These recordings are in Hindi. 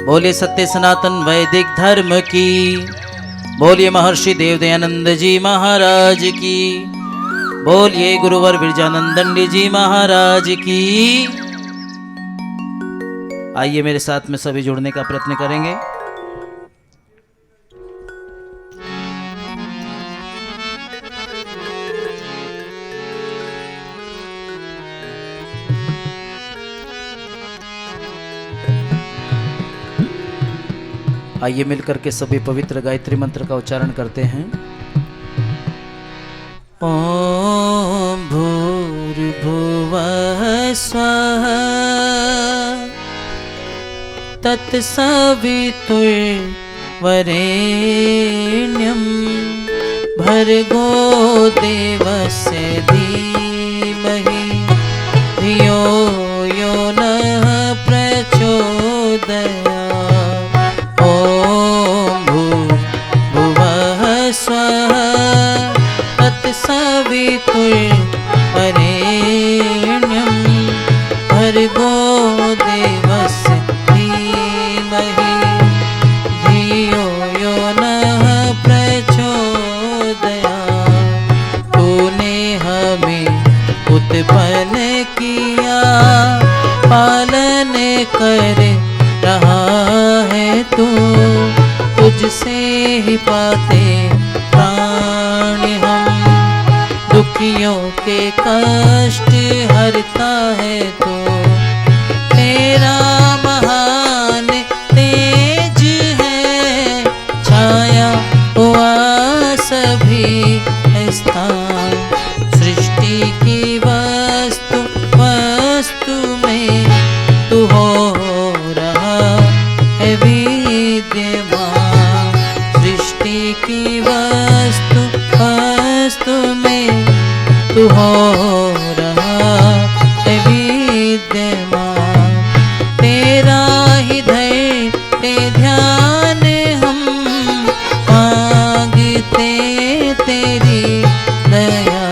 बोलिए सत्य सनातन वैदिक धर्म की, बोलिए महर्षि देव दयानंद जी महाराज की, बोलिए गुरुवर विरजानंदन जी महाराज की। आइए मेरे साथ में सभी जुड़ने का प्रयत्न करेंगे। आइए मिलकर के सभी पवित्र गायत्री मंत्र का उच्चारण करते हैं। ओम भूर्भुवः स्वः तत्सवितुर्वरेण्यं भर्गो देवस्य धीमहि धियो यो नः प्रचोदयात्। तत्सवितुर्वरेण्यं भर्गो देवस्य धीमहि धियो यो नः प्रचोदयात्। तूने हमें उत्पन्न किया, पालन कर रहा है तू, तुझसे ही पाते प्राण हम। दुखियों के कष्ट हरता है तो, तेरा महान तेज है, छाया हुआ सभी स्थान। सृष्टि की वस्तु वस्तु में तू हो रहा है विद्यमान। सृष्टि की वस्तु वस्तु में तू हो रहा है विद्यमान। तेरा ही धैर्य ध्यान हम मांगते तेरी दया।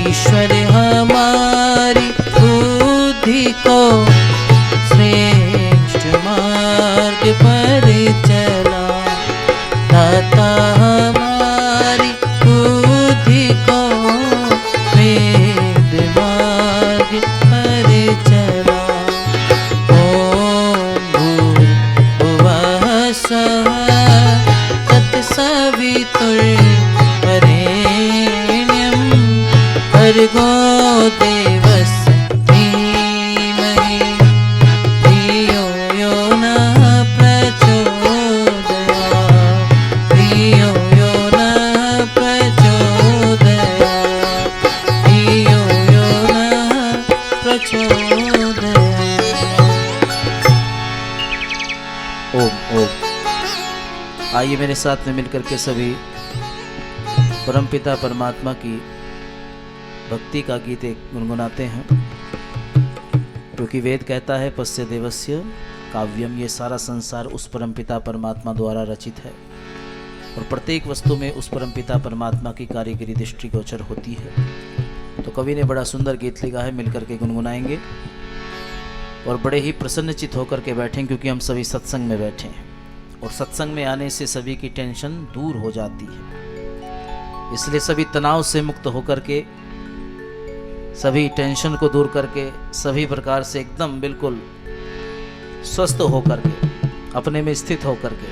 ईश्वर हमारी बुद्धि को श्रेष्ठ मार्ग पर चला। दाता हमारी बुद्धि को वेद मार्ग पर चला। ओम भूर्भुवः स्वः तत्सवितुर्वरेण्यं भर्गो देवस्य धीमहि धियो यो नः प्रचोदयात्। धियो यो नः प्रचोदयात्। धियो यो नः प्रचोदयात्। ओम ओम। आइए मेरे साथ में मिलकर के सभी परमपिता परमात्मा की भक्ति का गीत एक गुनगुनाते हैं, क्योंकि वेद कहता है पश्य देवस्य काव्यम। ये सारा संसार उस परमपिता परमात्मा द्वारा रचित है और प्रत्येक वस्तु में उस परमपिता परमात्मा की कारीगरी दृष्टिगोचर होती है। तो कवि ने बड़ा सुंदर गीत लिखा है, मिलकर के गुनगुनाएंगे और बड़े ही प्रसन्नचित होकर के बैठें, क्योंकि हम सभी सत्संग में बैठे हैं और सत्संग में आने से सभी की टेंशन दूर हो जाती है। इसलिए सभी तनाव से मुक्त होकर के, सभी टेंशन को दूर करके, सभी प्रकार से एकदम बिल्कुल स्वस्थ होकर के, अपने में स्थित होकर के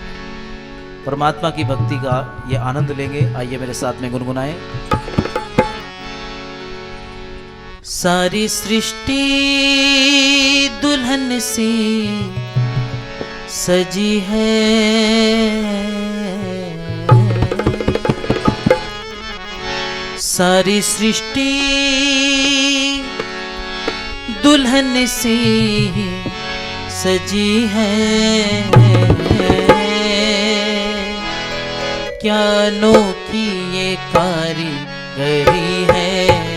परमात्मा की भक्ति का ये आनंद लेंगे। आइए मेरे साथ में गुनगुनाएं। सारी सृष्टि दुल्हन सी सजी है, सारी सृष्टि दुल्हन सी सजी है। क्या अनोखी ये कारीगरी है,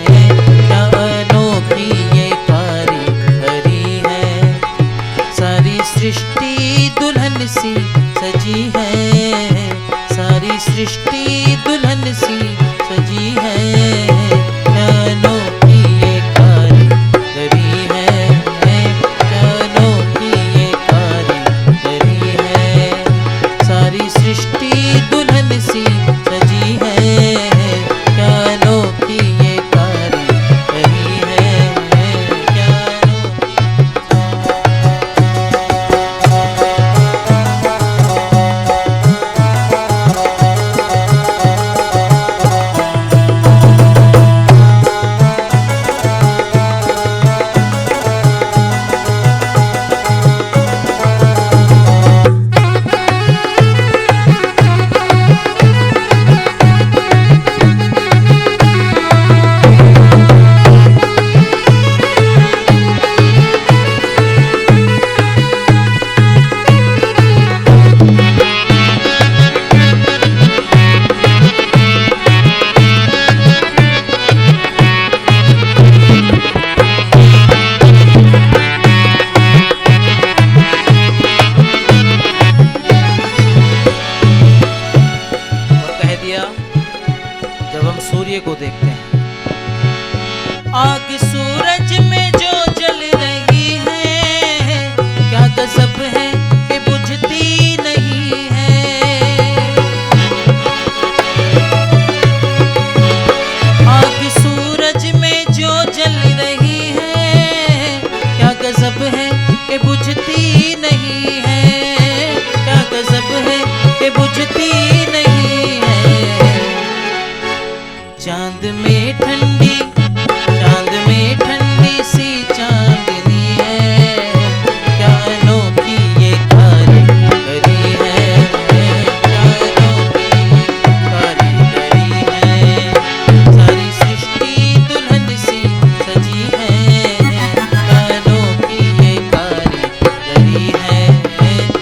क्या अनोखी ये कारीगरी है। सारी सृष्टि दुल्हन सी सजी है, सारी सृष्टि दुल्हन सी सजी है। क्या अनोखी ये कारीगरी है, क्या अनोखी ये कारीगरी को देखते हैं। आग सूरज में जो जल रही है, क्या गजब है कि बुझती नहीं है। आग सूरज में जो जल रही है, क्या गजब है कि बुझती नहीं है। क्या गजब है कि बुझती नहीं है। चांद में ठंडी सी चांदनी है, क्या अनोखी ये कारीगरी है। क्या अनोखी कारीगरी है। सारी सृष्टि दुल्हन सी सजी है, क्या अनोखी ये कारीगरी है।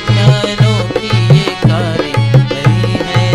क्या अनोखी ये कारीगरी है।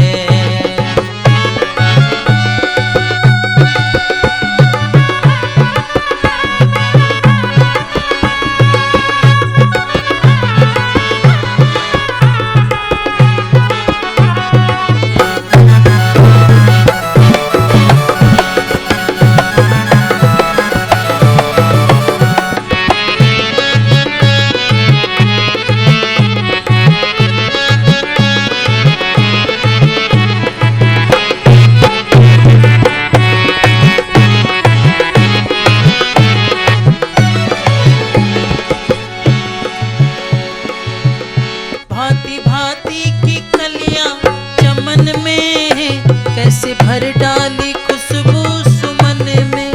भांति भांति की कलियां चमन में, कैसे भर डाली खुशबू सुमन में।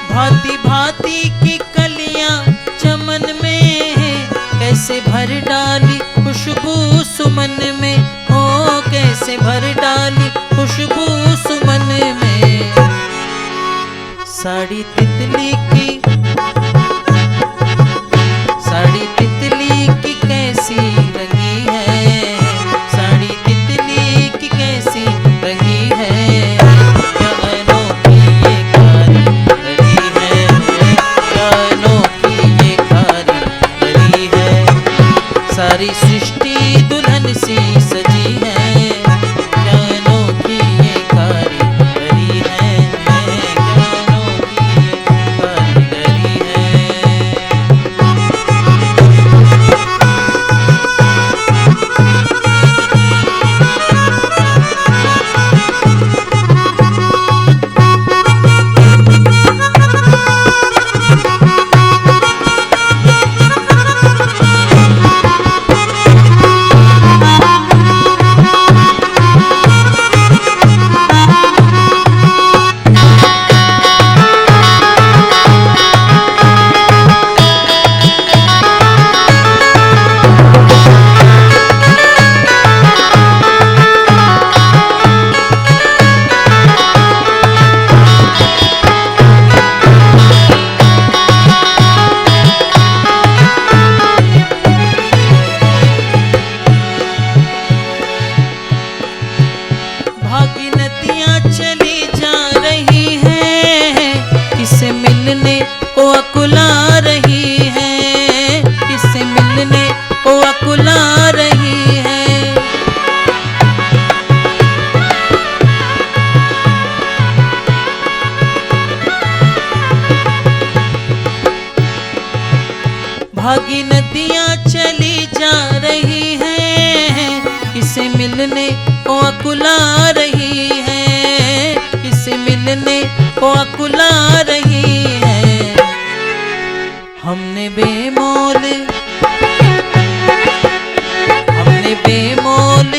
भांति भांति की कलियां चमन में, कैसे भर डाली खुशबू सुमन में। हो कैसे भर डाली खुशबू सुमन में। साड़ी तितली की कैसी रंगी है। साड़ी तितली की कैसी रंगी है। क्या अनोखी ये कारीगरी है। क्या अनोखी ये कारीगरी है। सारी सृष्टि दुल्हन सी सजी है, क्या अनोखी ये कारीगरी है। क्या अनोखी ये कारीगरी है। भागीनदियाँ चली जा रही हैं, किसे मिलने को अकुला रही हैं। किसे मिलने को अकुला रही हैं। भागीनदियाँ चली जा रही हैं, किसे मिलने को अकुला रही है। किसे मिलने को अकुला रही है। हमने बेमोल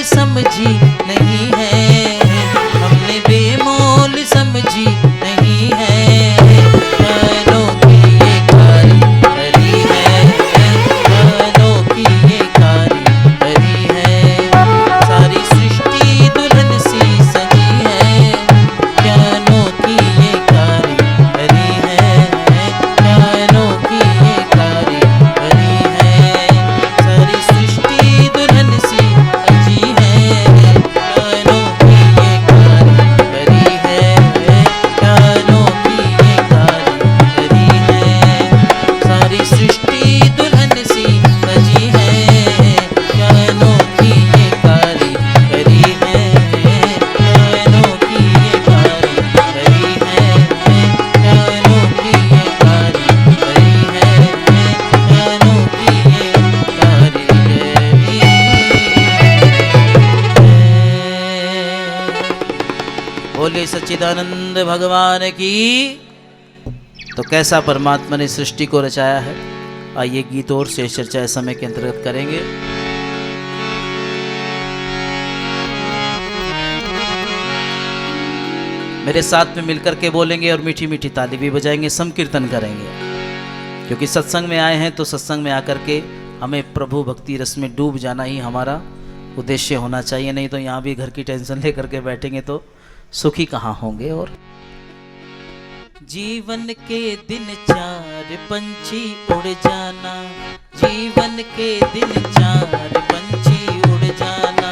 समझी नहीं है। हमने बेमोल समझी नहीं है। क्या अनोखी ये कारीगरी है। क्या अनोखी ये कारीगरी है। सारी सृष्टि दुल्हन सी सजी है, क्या अनोखी ये कारीगरी बोले सच्चिदानंद भगवान की। तो कैसा परमात्मा ने सृष्टि को रचाया है, आइए गीत और शेष चर्चा इस समय के अंतर्गत करेंगे। मेरे साथ में मिलकर के बोलेंगे और मीठी मीठी ताली भी बजाएंगे, संकीर्तन करेंगे, क्योंकि सत्संग में आए हैं तो सत्संग में आकर के हमें प्रभु भक्ति रस में डूब जाना ही हमारा उद्देश्य होना चाहिए। नहीं तो यहाँ भी घर की टेंशन लेकर के बैठेंगे तो सुखी कहाँ होंगे। और जीवन के दिन चार पंछी उड़ जाना, जीवन के दिन चार पंछी उड़ जाना,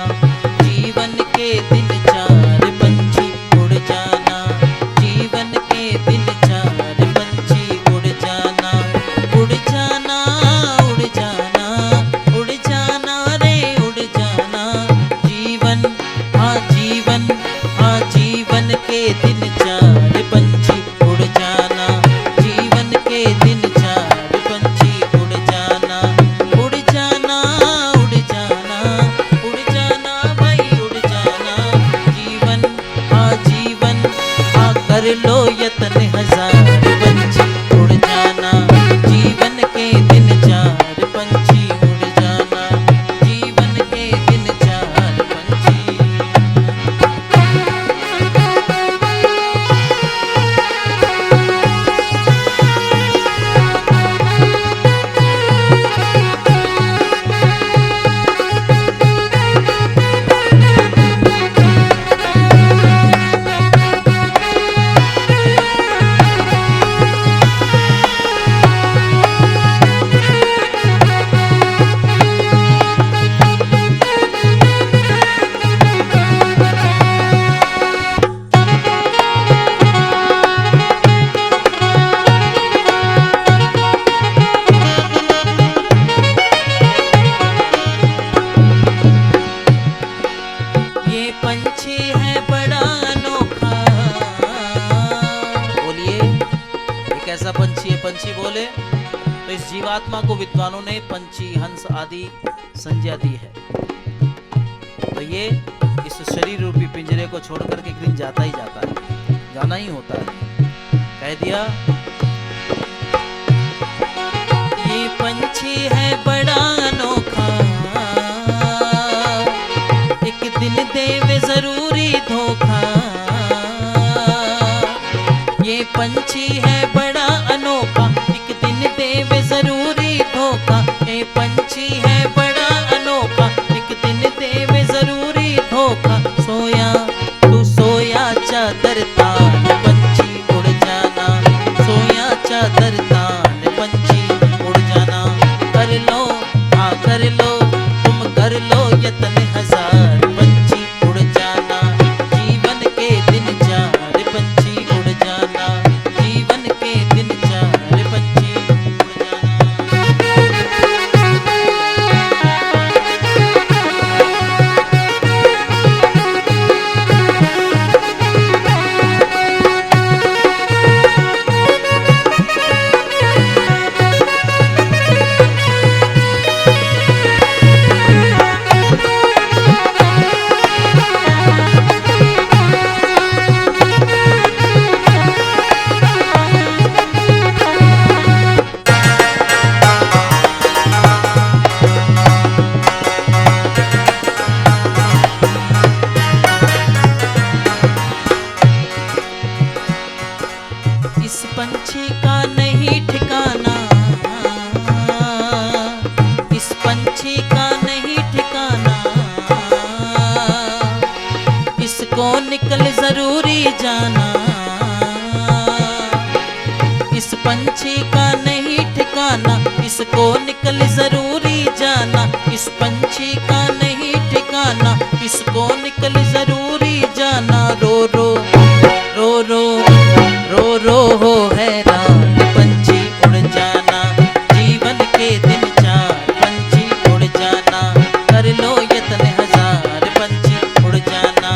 जीवन के दिन चार पंछी उड़ जाना, जीवन के दिन चार पंछी उड़ जाना, उड़ जाना, उड़ जाना, उड़ जाना रे उड़ जाना। जीवन हाँ जीवन, हाँ जीवन के दिन चार पंछी उड़ जाना, जीवन के दिन चार पंछी उड़ जाना, उड़ जाना, उड़ जाना, उड़ जाना भाई उड़ जाना। जीवन हाँ कर लो यत्न हजार पंछी उड़ जाना, जीवन के दिन चार पंछी उड़ जाना, जीवन के दिन चार पंछी। ये पंछी है बड़ा अनोखा। बोलिए ये कैसा पंछी है? पंछी बोले तो इस जीवात्मा को विद्वानों ने पंछी हंस आदि संज्ञा दी है। तो ये इस शरीर रूपी पिंजरे को छोड़ करके एक दिन जाता ही जाता है, जाना ही होता है। कह दिया ये पंछी है बड़ा अनोखा, एक दिन देवे जरूरी धोखा। ये पंछी है बड़ा अनोखा, एक दिन देवे जरूरी धोखा। ये पंछी है बड़ा अनोखा, एक दिन देवे जरूरी धोखा। सोया तू सोया चादर तान पंछी उड़ जाना, सोया चादर तान पंछी उड़ जाना। कर लो हाँ कर लो तुम कर लो यत्न हजार पंछी उड़ जाना, जीवन के दिन चार पंछी उड़ जाना, जीवन के दिन चार पंछी उड़ जाना। इस पंछी का नहीं ठिकाना, इस पंछी का नहीं ठिकाना। इसको निकल जरूरी जाना, इस पंछी का नहीं ठिकाना। इसको निकल जरूरी जाना, इस पंछी का नहीं ठिकाना। इसको निकल जरूरी जाना। रो रो रो रो रो रो हो हैरान पंछी उड़ जाना, जीवन के दिन चार पंछी उड़ जाना। कर लो यत्न हजार पंछी उड़ जाना,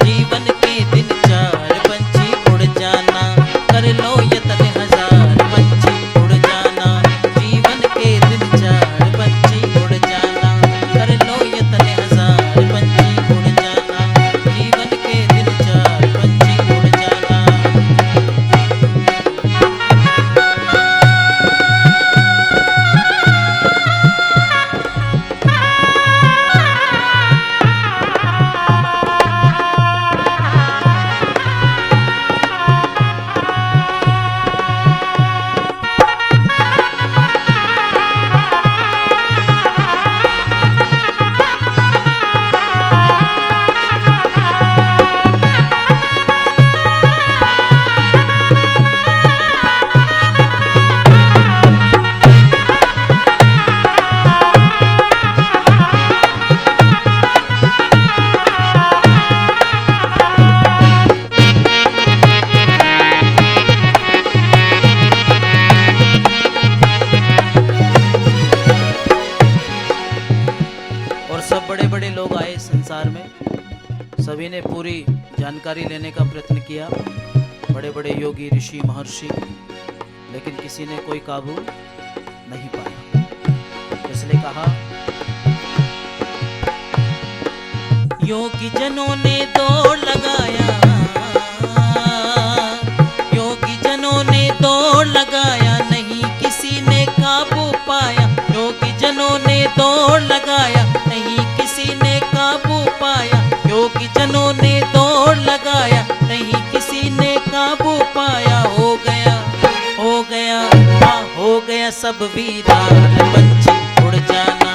जीवन के दिन चार पंछी उड़ जाना। कर लो यत्न हजार पंछी उड़ जाना, जीवन के दिन चार पंछी उड़ जाना। कर लो सभी ने पूरी जानकारी लेने का प्रयत्न किया, बड़े बड़े योगी ऋषि महर्षि, लेकिन किसी ने कोई काबू नहीं पाया। इसलिए कहा, योगी जनों ने दौड़ लगाया, योगी जनों ने दौड़ लगाया, नहीं किसी ने काबू पाया। योगी जनों ने दौड़ लगाया, नहीं किसी ने काबू पाया। योगी जनों ने दौड़ लगाया, नहीं किसी ने काबू पाया। हो गया, हो गया, हाँ हो गया सब वीरान पंछी उड़ जाना।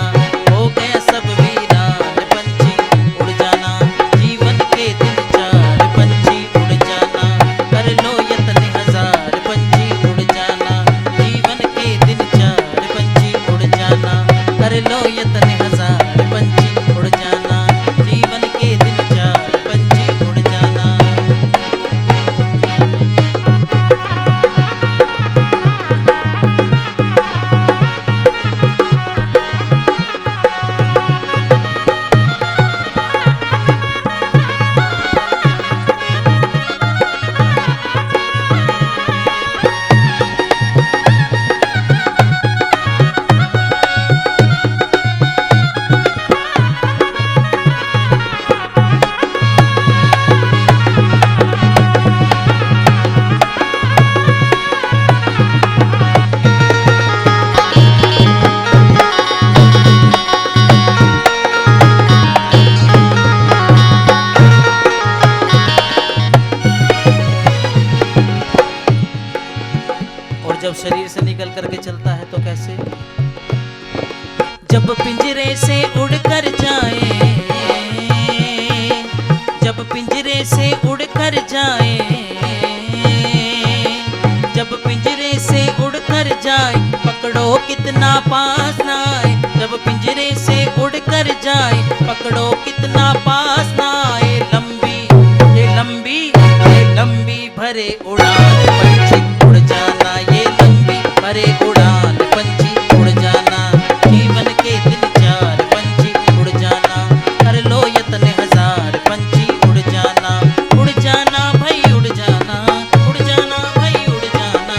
हो गया सब वीरान पंछी उड़ जाना। जीवन के दिन चार पंछी उड़ जाना। कर लो यत्न हजार पंछी उड़ जाना। जीवन के दिन चार पंछी उड़ जाना। कर लो यत्न हजार पंछी उड़ जाना। जीवन के दिन चार पंछी उड़ जाना। जब शरीर से निकल करके चलता है तो कैसे? जब पिंजरे से उड़ कर जाए, जब पिंजरे से उड़ कर जाए, जब पिंजरे से उड़ कर जाए, पकड़ो कितना पास ना आए। जब पिंजरे से उड़ कर जाए, पकड़ो कितना पास ना आए। लंबी ये लंबी ये लंबी भरे उड़ान पंछी उड़ जाना। ये लंबी भरे उड़ान पंछी उड़ जाना। जीवन के दिन चार पंछी उड़ जाना। कर लो यत्न हजार पंछी उड़ जाना। उड़ जाना भाई उड़ जाना। उड़ जाना भाई उड़ जाना।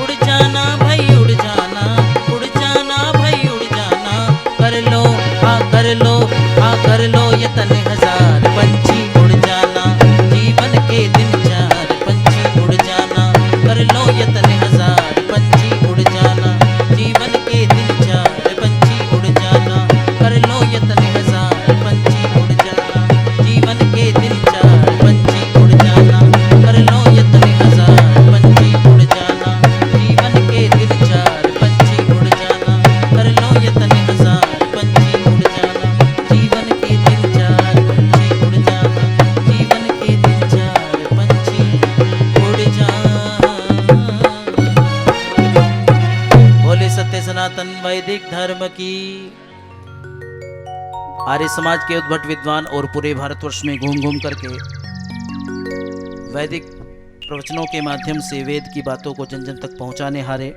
उड़ जाना भाई उड़ जाना। उड़ जाना भाई उड़ जाना। कर लो हाँ कर लो हाँ कर लो यत्न हजार पंछी उड़ जाना। जीवन के दिन चार पंछी उड़ जाना। कर लो यत्न हजार पंछी उड़ जाना। जीवन के दिन चार पंछी उड़ जाना। कर लो यत्न हजार पंछी उड़ जाना। जीवन के दिन चार पंछी उड़ जाना। कर लो यत्न हजार पंछी उड़ जाना। जीवन के दिन चार पंछी उड़ जाना। कर लो यत्न हजार पंछी उड़ जाना। जीवन के दिन चार पंछी उड़ जाना। जीवन के दिन चार पंछी उड़ जाना। बोले सत्य सनातन वैदिक धर्म की। आर्य समाज के उद्भट विद्वान और पूरे भारतवर्ष में घूम घूम करके वैदिक प्रवचनों के माध्यम से वेद की बातों को जन जन तक पहुंचाने हारे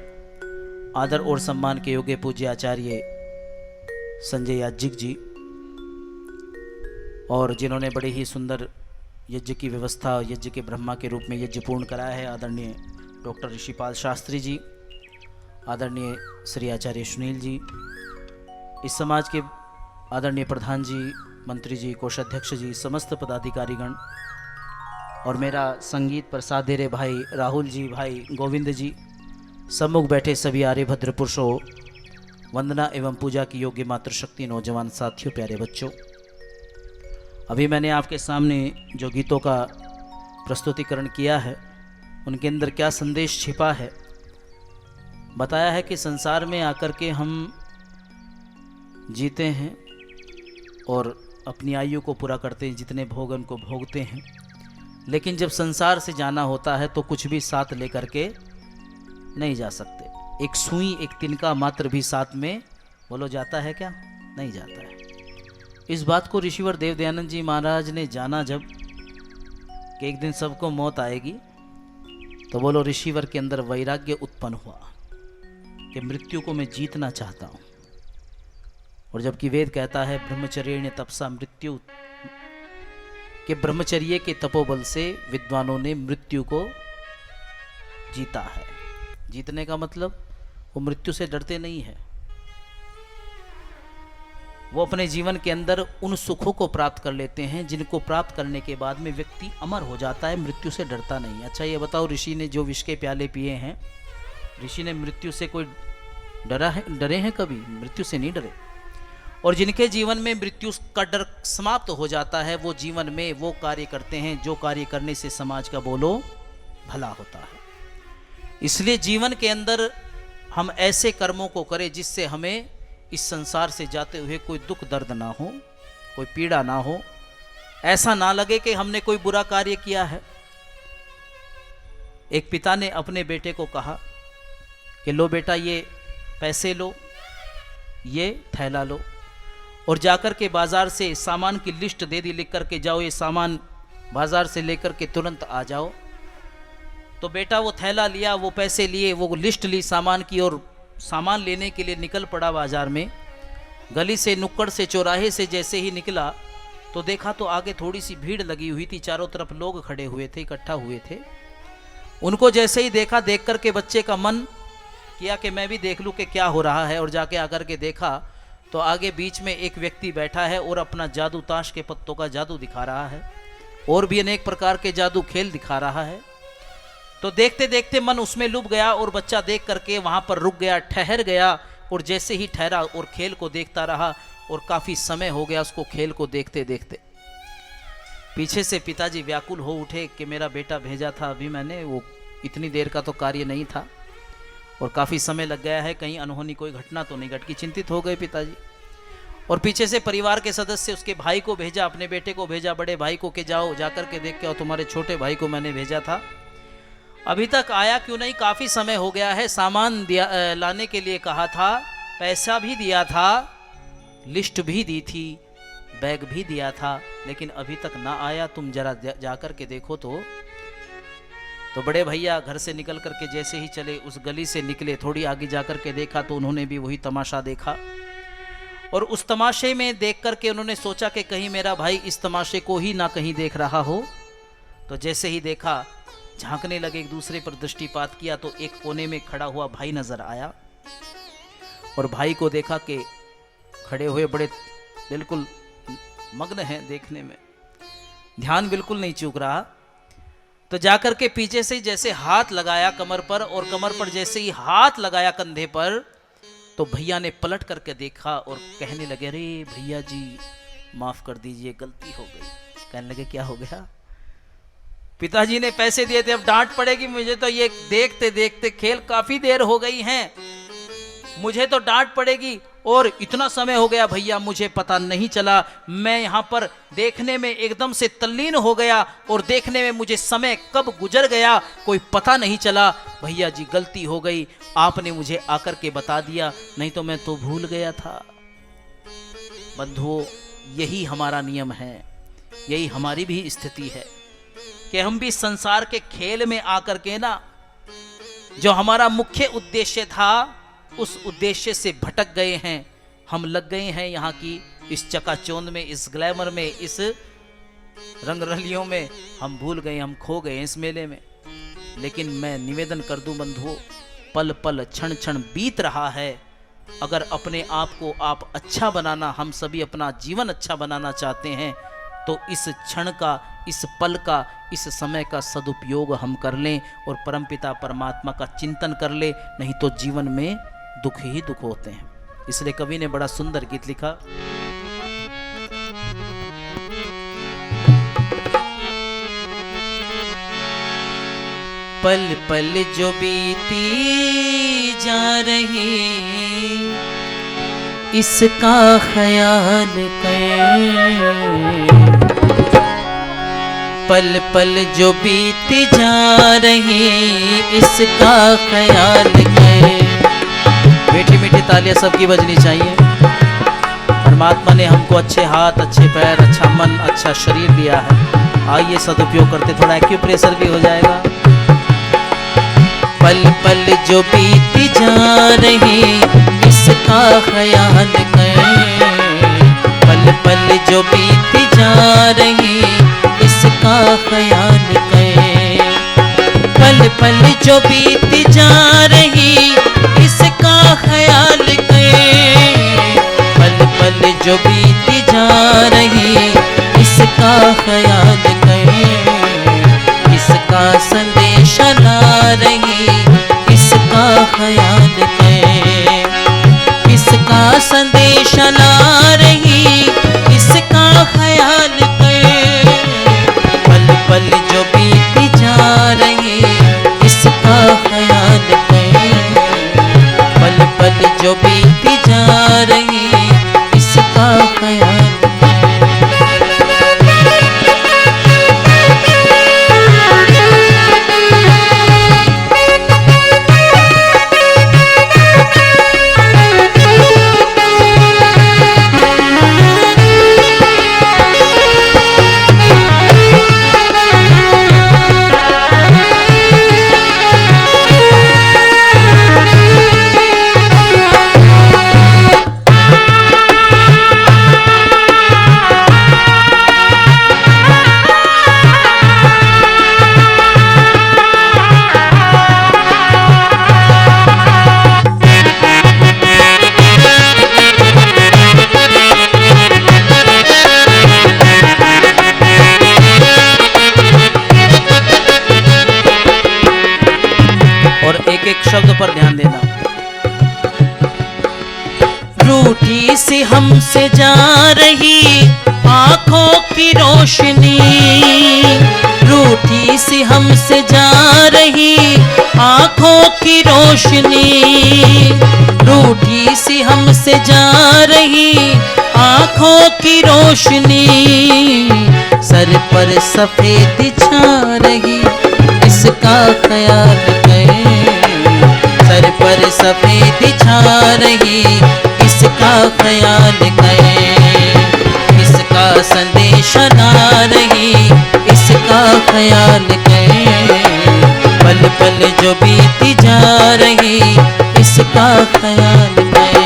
आदर और सम्मान के योग्य पूज्य आचार्य संजय याज्ञिक जी, और जिन्होंने बड़े ही सुंदर यज्ञ की व्यवस्था यज्ञ के ब्रह्मा के रूप में यज्ञ पूर्ण कराया है, आदरणीय डॉक्टर ऋषिपाल शास्त्री जी, आदरणीय श्री आचार्य सुनील जी, इस समाज के आदरणीय प्रधान जी, मंत्री जी, कोषाध्यक्ष जी, समस्त पदाधिकारीगण, और मेरा संगीत प्रसाद दे रहे भाई राहुल जी, भाई गोविंद जी, सम्मुख बैठे सभी आर्यभद्र पुरुषों, वंदना एवं पूजा की योग्य मातृशक्ति नौजवान साथियों, प्यारे बच्चों। अभी मैंने आपके सामने जो गीतों का प्रस्तुतिकरण किया है उनके अंदर क्या संदेश छिपा है बताया है कि संसार में आकर के हम जीते हैं और अपनी आयु को पूरा करते हैं, जितने भोग उनको भोगते हैं, लेकिन जब संसार से जाना होता है तो कुछ भी साथ लेकर के नहीं जा सकते। एक सुई एक तिनका मात्र भी साथ में बोलो जाता है क्या? नहीं जाता है। इस बात को ऋषिवर देव दयानंद जी महाराज ने जाना जब कि एक दिन सबको मौत आएगी, तो बोलो ऋषिवर के अंदर वैराग्य उत्पन्न हुआ कि मृत्यु को मैं जीतना चाहता हूँ। और जबकि वेद कहता है ब्रह्मचर्य तपसा मृत्यु कि ब्रह्मचर्य के तपोबल से विद्वानों ने मृत्यु को जीता है। जीतने का मतलब वो मृत्यु से डरते नहीं है, वो अपने जीवन के अंदर उन सुखों को प्राप्त कर लेते हैं जिनको प्राप्त करने के बाद में व्यक्ति अमर हो जाता है, मृत्यु से डरता नहीं। अच्छा ये बताओ, ऋषि ने जो विष के प्याले पिए हैं, ऋषि ने मृत्यु से कोई डरे हैं कभी? मृत्यु से नहीं डरे। और जिनके जीवन में मृत्यु का डर समाप्त हो जाता है, वो जीवन में वो कार्य करते हैं जो कार्य करने से समाज का बोलो भला होता है। इसलिए जीवन के अंदर हम ऐसे कर्मों को करें जिससे हमें इस संसार से जाते हुए कोई दुख दर्द ना हो, कोई पीड़ा ना हो, ऐसा ना लगे कि हमने कोई बुरा कार्य किया है। एक पिता ने अपने बेटे को कहा कि लो बेटा, ये पैसे लो, ये थैला लो और जाकर के बाजार से सामान की लिस्ट दे दी, लिख करके जाओ, ये सामान बाजार से लेकर के तुरंत आ जाओ। तो बेटा वो थैला लिया, वो पैसे लिए, वो लिस्ट ली सामान की और सामान लेने के लिए निकल पड़ा बाजार में। गली से, नुक्कड़ से, चौराहे से जैसे ही निकला तो देखा तो आगे थोड़ी सी भीड़ लगी हुई थी, चारों तरफ लोग खड़े हुए थे, इकट्ठा हुए थे। उनको जैसे ही देखा, देख करके बच्चे का मन किया कि मैं भी देख लूं कि क्या हो रहा है, और जाके आकर के देखा तो आगे बीच में एक व्यक्ति बैठा है और अपना जादू, ताश के पत्तों का जादू दिखा रहा है और भी अनेक प्रकार के जादू खेल दिखा रहा है। तो देखते देखते मन उसमें डूब गया और बच्चा देख करके वहां पर रुक गया, ठहर गया, और जैसे ही ठहरा और खेल को देखता रहा और काफी समय हो गया उसको खेल को देखते देखते। पीछे से पिताजी व्याकुल हो उठे कि मेरा बेटा भेजा था अभी मैंने, वो इतनी देर का तो कार्य नहीं था और काफी समय लग गया है, कहीं अनहोनी कोई घटना तो नहीं घट की। चिंतित हो गए पिताजी। और पीछे से परिवार के सदस्य उसके भाई को भेजा, अपने बेटे को भेजा, बड़े भाई को, कि जाओ जाकर के देख के आओ, तुम्हारे छोटे भाई को मैंने भेजा था, अभी तक आया क्यों नहीं, काफी समय हो गया है, सामान दिया लाने के लिए कहा था, पैसा भी दिया था, लिस्ट भी दी थी, बैग भी दिया था, लेकिन अभी तक ना आया, तुम जरा जाकर के देखो। तो बड़े भैया घर से निकल करके जैसे ही चले, उस गली से निकले, थोड़ी आगे जाकर के देखा तो उन्होंने भी वही तमाशा देखा। और उस तमाशे में देख करके उन्होंने सोचा कि कहीं मेरा भाई इस तमाशे को ही ना कहीं देख रहा हो। तो जैसे ही देखा, झांकने लगे, एक दूसरे पर दृष्टिपात किया तो एक कोने में खड़ा हुआ भाई नजर आया और भाई को देखा कि खड़े हुए बड़े बिल्कुल मग्न हैं देखने में, ध्यान बिल्कुल नहीं चूक रहा। तो जाकर के पीछे से जैसे हाथ लगाया कमर पर, और कमर पर जैसे ही हाथ लगाया कंधे पर, तो भैया ने पलट करके देखा और कहने लगे, अरे भैया जी माफ कर दीजिए, गलती हो गई। कहने लगे क्या हो गया? पिताजी ने पैसे दिए थे, अब डांट पड़ेगी मुझे, तो ये देखते देखते खेल काफी देर हो गई है, मुझे तो डांट पड़ेगी, और इतना समय हो गया भैया मुझे पता नहीं चला, मैं यहाँ पर देखने में एकदम से तल्लीन हो गया और देखने में मुझे समय कब गुजर गया कोई पता नहीं चला। भैया जी गलती हो गई, आपने मुझे आकर के बता दिया, नहीं तो मैं तो भूल गया था। बंधुओं, यही हमारा नियम है, यही हमारी भी स्थिति है कि हम भी संसार के खेल में आकर के ना, जो हमारा मुख्य उद्देश्य था उस उद्देश्य से भटक गए हैं। हम लग गए हैं यहाँ की इस चकाचौंध में, इस ग्लैमर में, इस रंगरलियों में, हम भूल गए, हम खो गए इस मेले में। लेकिन मैं निवेदन कर दूं बंधुओं, पल पल क्षण क्षण बीत रहा है, अगर अपने आप को आप अच्छा बनाना, हम सभी अपना जीवन अच्छा बनाना चाहते हैं, तो इस क्षण का, इस पल का, इस समय का सदुपयोग हम कर लें और परमपिता परमात्मा का चिंतन कर ले, नहीं तो जीवन में दुख ही दुख होते हैं। इसलिए कवि ने बड़ा सुंदर गीत लिखा, पल पल जो बीती जा रही इसका ख्याल कर, पल पल जो बीती जा रही इसका ख्याल कर। मीठी मीठी तालियां सबकी बजनी चाहिए। परमात्मा ने हमको अच्छे हाथ, अच्छे पैर, अच्छा मन, अच्छा शरीर दिया है, आइए सदुपयोग करते, थोड़ा एक्यूप्रेशर भी हो जाएगा। पल पल जो बीती जा रही इसका ख्याल कर, पल पल जो बीती जा रही इसका ख्याल करे। पल पल जो बीत जा रही इसका ख्याल करे। पल पल जो बीत जा रही इसका ख्याल करे। इसका संदेश ला रही इसका ख्याल करे। इसका संदेश ला रही इसका ख्याल करे। पल पल जो बीत जा रही इसका ख्याल करे। पल पल जो बीत जा रही इसका ख्याल शब्द पर ध्यान देना। रूठी सी हमसे जा रही आंखों की रोशनी। रूठी सी हमसे जा रही आंखों की रोशनी। रूठी सी हमसे जा रही आंखों की रोशनी। सर पर सफेद छा रही इसका ख्याल करे। सर पर सफेद छा रही इसका ख्याल करे। इसका संदेश ला रही इसका ख्याल करे। पल पल जो बीत जा रही इसका ख्याल करे।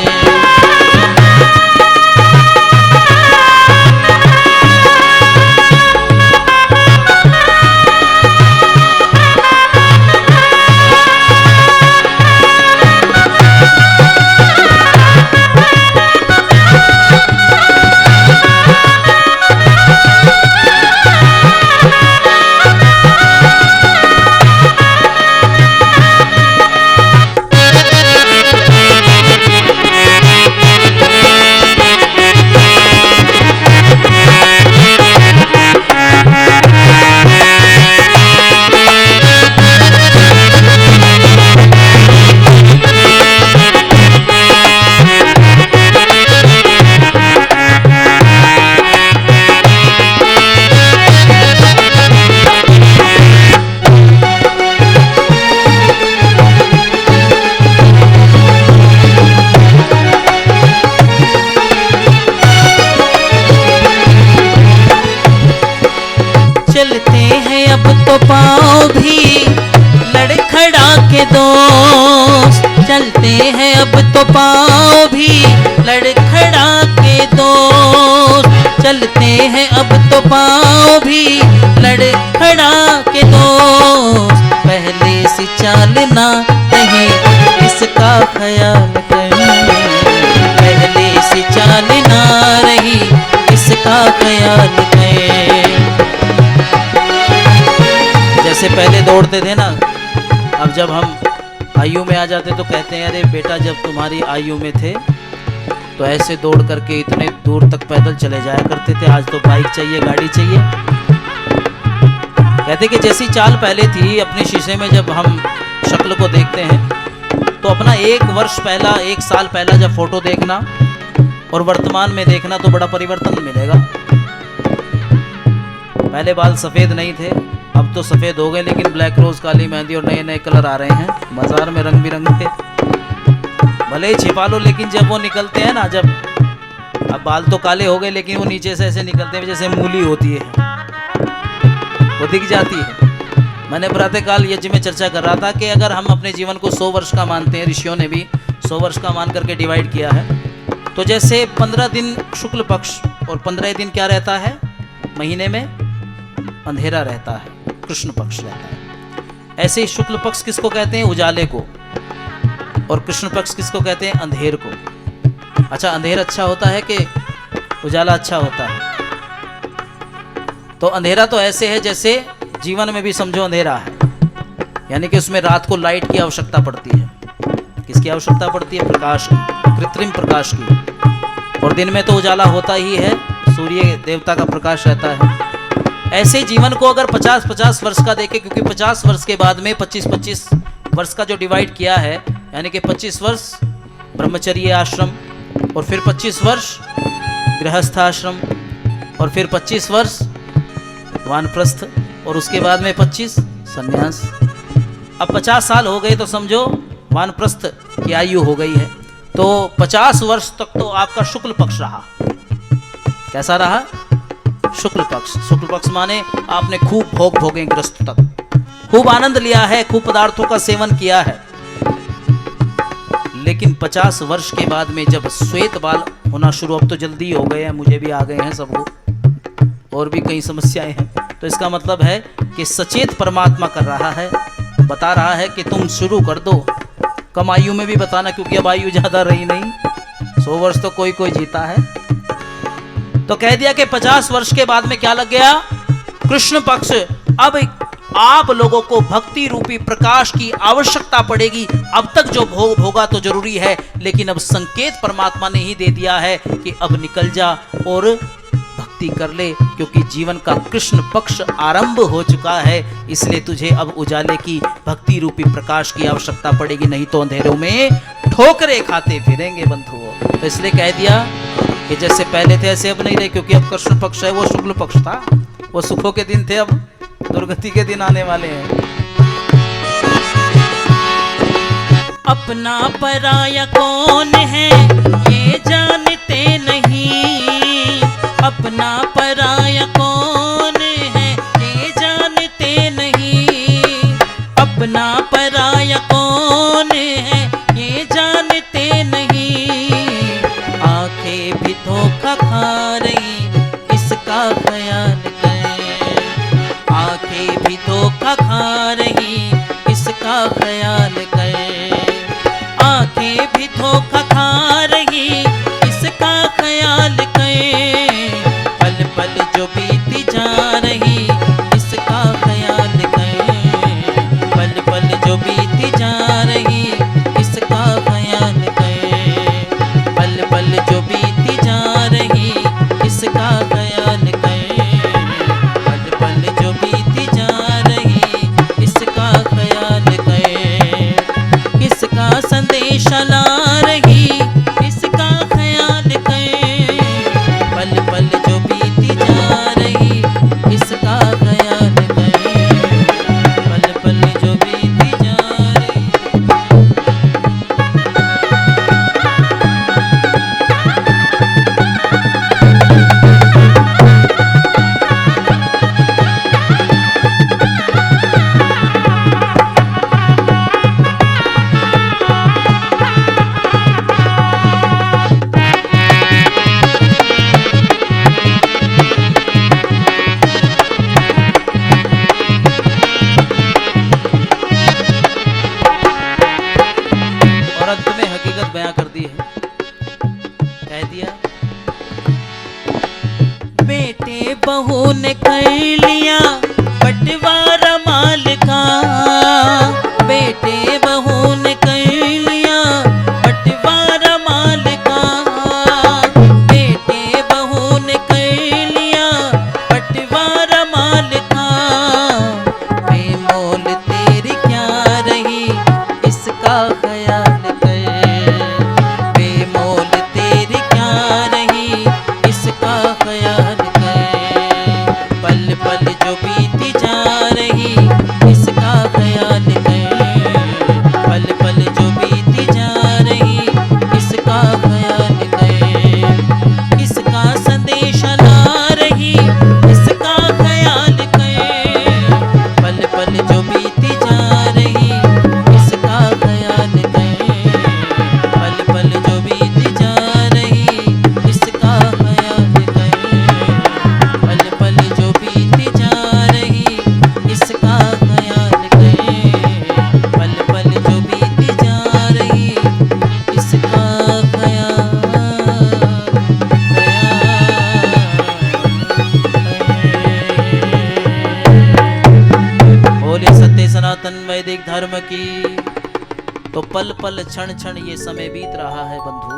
चलते हैं अब तो पाँव भी लड़खड़ा के दोस्त। चलते हैं अब तो पाँव भी लड़खड़ा के दोस्त। चलते हैं अब तो पाँव भी लड़खड़ा के दोस्त। पहले से चालना नहीं इसका ख्याल करे। पहले से चालना रही इसका ख्याल करे। जैसे पहले दौड़ते थे ना, अब जब हम आयु में आ जाते तो कहते हैं अरे बेटा जब तुम्हारी आयु में थे तो ऐसे दौड़ करके इतने दूर तक पैदल चले जाया करते थे, आज तो बाइक चाहिए, गाड़ी चाहिए। कहते कि जैसी चाल पहले थी, अपने शीशे में जब हम शक्ल को देखते हैं तो अपना 1 वर्ष पहला, 1 साल पहला जब फोटो देखना और वर्तमान में देखना तो बड़ा परिवर्तन मिलेगा। पहले बाल सफ़ेद नहीं थे, अब तो सफ़ेद हो गए, लेकिन ब्लैक रोज, काली मेहंदी और नए नए कलर आ रहे हैं बाजार में रंग बिरंगे। भले ही छिपा लो, लेकिन जब वो निकलते हैं ना, जब अब बाल तो काले हो गए लेकिन वो नीचे से ऐसे निकलते हैं जैसे मूली होती है, वो दिख जाती है। मैंने प्रातःकाल यज्ञ में चर्चा कर रहा था कि अगर हम अपने जीवन को 100 वर्ष का मानते हैं, ऋषियों ने भी 100 वर्ष का मान करके डिवाइड किया है, तो जैसे 15 दिन शुक्ल पक्ष और 15 दिन क्या रहता है महीने में, अंधेरा रहता है, कृष्ण पक्ष रहता है। ऐसे ही शुक्ल पक्ष किसको कहते हैं? उजाले को। और कृष्ण पक्ष किसको कहते हैं? अंधेर को। अच्छा, अंधेर अच्छा होता है कि उजाला अच्छा होता है? तो अंधेरा तो ऐसे है जैसे जीवन में भी समझो अंधेरा है, यानी कि उसमें रात को लाइट की आवश्यकता पड़ती है। किसकी आवश्यकता पड़ती है? प्रकाश की, कृत्रिम प्रकाश की। और दिन में तो उजाला होता ही है, सूर्य देवता का प्रकाश रहता है। ऐसे जीवन को अगर 50-50 वर्ष का देखें, क्योंकि 50 वर्ष के बाद में 25-25 वर्ष का जो डिवाइड किया है, यानी कि 25 वर्ष ब्रह्मचर्य आश्रम, और फिर 25 वर्ष गृहस्थ आश्रम, और फिर 25 वर्ष वानप्रस्थ, और उसके बाद में 25 संन्यास। अब 50 साल हो गए तो समझो वानप्रस्थ की आयु हो गई है। तो 50 वर्ष तक तो आपका शुक्ल पक्ष रहा। कैसा रहा? शुक्ल पक्ष। शुक्ल पक्ष माने आपने खूब भोग भोगे ग्रस्त तक, खूब आनंद लिया है, खूब पदार्थों का सेवन किया है। लेकिन 50 वर्ष के बाद में जब श्वेत बाल होना शुरू, अब तो जल्दी हो गए हैं, मुझे भी आ गए हैं सबको, और भी कई समस्याएं हैं, तो इसका मतलब है कि सचेत परमात्मा कर रहा है, बता रहा है कि तुम शुरू कर दो। कम आयु में भी बताना, क्योंकि अब आयु ज्यादा रही नहीं, 100 वर्ष तो कोई कोई जीता है। तो कह दिया कि 50 वर्ष के बाद में क्या लग गया? कृष्ण पक्ष। अब आप लोगों को भक्ति रूपी प्रकाश की आवश्यकता पड़ेगी। अब तक जो भोग भोगा तो जरूरी है, लेकिन अब संकेत परमात्मा ने ही दे दिया है कि अब निकल जा और भक्ति कर ले, क्योंकि जीवन का कृष्ण पक्ष आरंभ हो चुका है। इसलिए तुझे अब उजाले की भक्ति रूपी प्रकाश की आवश्यकता पड़ेगी, नहीं तो अंधेरों में ठोकरे खाते फिरेंगे बंधुओं। तो इसलिए कह दिया कि जैसे पहले थे ऐसे अब नहीं रहे, क्योंकि अब कृष्ण पक्ष है, वो शुक्ल पक्ष था, वो सुखों के दिन थे, अब दुर्गति के दिन आने वाले हैं। अपना पराया कौन है ये जानते नहीं, अपना पराया कौन है ये जानते नहीं, अपना पराया कौन है ये जानते नहीं। आंखें भी धोखा खा रही इसका ख्याल करें, आंखें भी धोखा खा रही इसका ख्याल करें, आंखें भी धोखा खा रही इसका ख्याल करें। पल पल जो बीती जा रही इसका ख्याल करें, पल पल जो बीती जा रही इसका ख्याल करें, पल पल जो बीती जा रही इसका ख्याल करें, पल पल जो बीती जा रही इसका ख्याल करें। किसका संदेश ला रही इसका ख्याल करें, पल पल जो बीती जा रही इसका ख्याल करें, पल पल जो बीती जा रही। और अंत में हकीकत बयां कर दी है, कह दिया बेटे बहू ने कर लिया बंटवारा माल का, बेटे बहू ने कर लिया बंटवारा माल का, बेटे बहू ने कर लिया बंटवारा माल का। बेमोल तेरी क्या रही इसका ख्याल कर, बेमोल तेरी क्या रही इसका ख्याल कर। पल पल जो धर्म की। तो पल पल क्षण क्षण ये समय बीत रहा है बंधु।